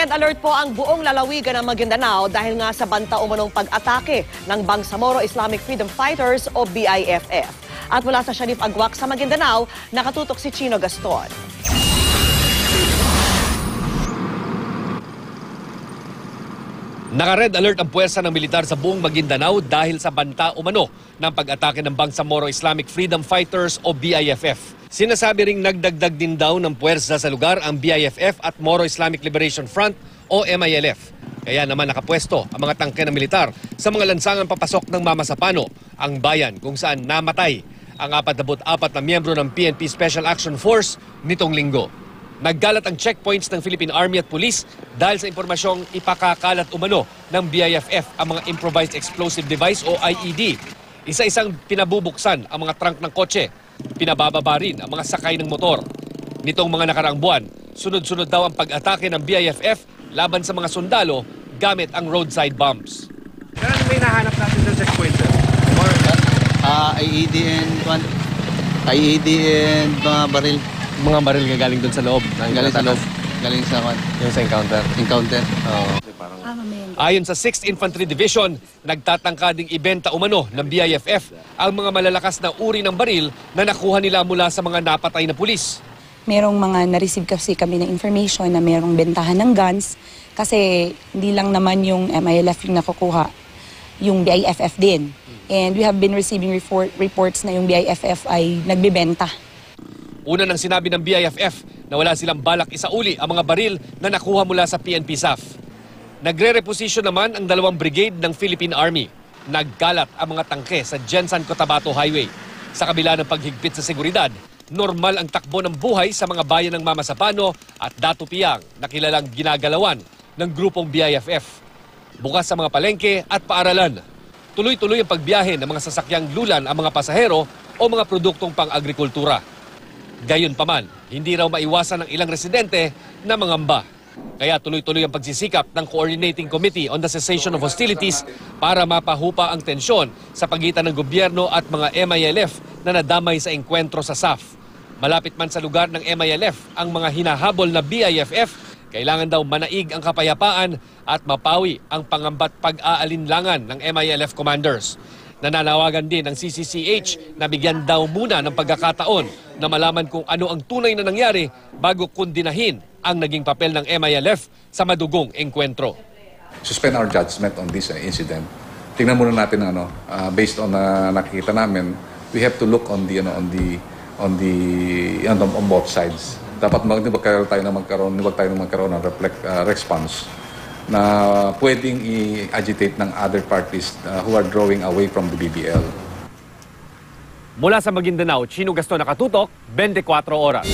Naka-red alert po ang buong lalawigan ng Maguindanao dahil nga sa banta umanong pag-atake ng Bangsamoro Islamic Freedom Fighters o BIFF. At mula sa Sharif Agwak sa Maguindanao, nakatutok si Chino Gaston. Naka-red alert ang puwersa ng militar sa buong Maguindanao dahil sa banta umano ng pag-atake ng Bangsamoro Islamic Freedom Fighters o BIFF. Sinasabi ring nagdagdag din daw ng puwersa sa lugar ang BIFF at Moro Islamic Liberation Front o MILF. Kaya naman nakapwesto ang mga tangke ng militar sa mga lansangan papasok ng Mama Sapano, ang bayan kung saan namatay ang 44 na miyembro ng PNP Special Action Force nitong linggo. Naggalat ang checkpoints ng Philippine Army at Police dahil sa impormasyong ipakakalat umano ng BIFF ang mga Improvised Explosive Device o IED. Isa-isang pinabubuksan ang mga trunk ng kotse. Pinabababa rin ang mga sakay ng motor. Nitong mga nakaraang buwan, sunod-sunod daw ang pag-atake ng BIFF laban sa mga sundalo gamit ang roadside bombs. Ano may nahanap natin sa checkpoint, sir? IED and mga baril. Mga baril galing doon sa loob. Galing sa loob. Galing sa Yung sa encounter. Oo. Ayon sa 6th Infantry Division, nagtatangka ding ibenta umano ng BIFF ang mga malalakas na uri ng baril na nakuha nila mula sa mga napatay na pulis. Merong mga na-receive kasi kami ng information na merong bentahan ng guns kasi hindi lang naman yung MILF yung nakukuha, yung BIFF din. And we have been receiving reports na yung BIFF ay nagbebenta. Una nang sinabi ng BIFF na wala silang balak isauli ang mga baril na nakuha mula sa PNP SAF. Nagre-reposition naman ang 2 brigade ng Philippine Army. Nagkalat ang mga tangke sa Jensan Cotabato Highway. Sa kabila ng paghigpit sa seguridad, normal ang takbo ng buhay sa mga bayan ng Mama Sapano at Datu Piang na kilalang ginagalawan ng grupong BIFF. Bukas sa mga palengke at paaralan. Tuloy-tuloy ang pagbiyahe ng mga sasakyang lulan ang mga pasahero o mga produktong pang-agrikultura. Gayunpaman, hindi raw maiwasan ng ilang residente na mangamba. Kaya tuloy-tuloy ang pagsisikap ng Coordinating Committee on the Cessation of Hostilities para mapahupa ang tensyon sa pagitan ng gobyerno at mga MILF na nadamay sa engkwentro sa SAF. Malapit man sa lugar ng MILF ang mga hinahabol na BIFF, kailangan daw manaig ang kapayapaan at mapawi ang pangamba't pag-aalinlangan ng MILF commanders. Nananawagan din ang CCCH na bigyan daw muna ng pagkakataon na malaman kung ano ang tunay na nangyari bago kundinahin ang naging papel ng MILF sa madugong engkwentro. Suspend our judgment on this incident. Tingnan muna natin based on nakikita namin, we have to look on both sides. Dapat wag tayo magkaroon ng response na pwedeng i-agitate ng other parties who are drawing away from the BBL. Mula sa Maguindanao, Chino Gaston, nakatutok, 24 oras.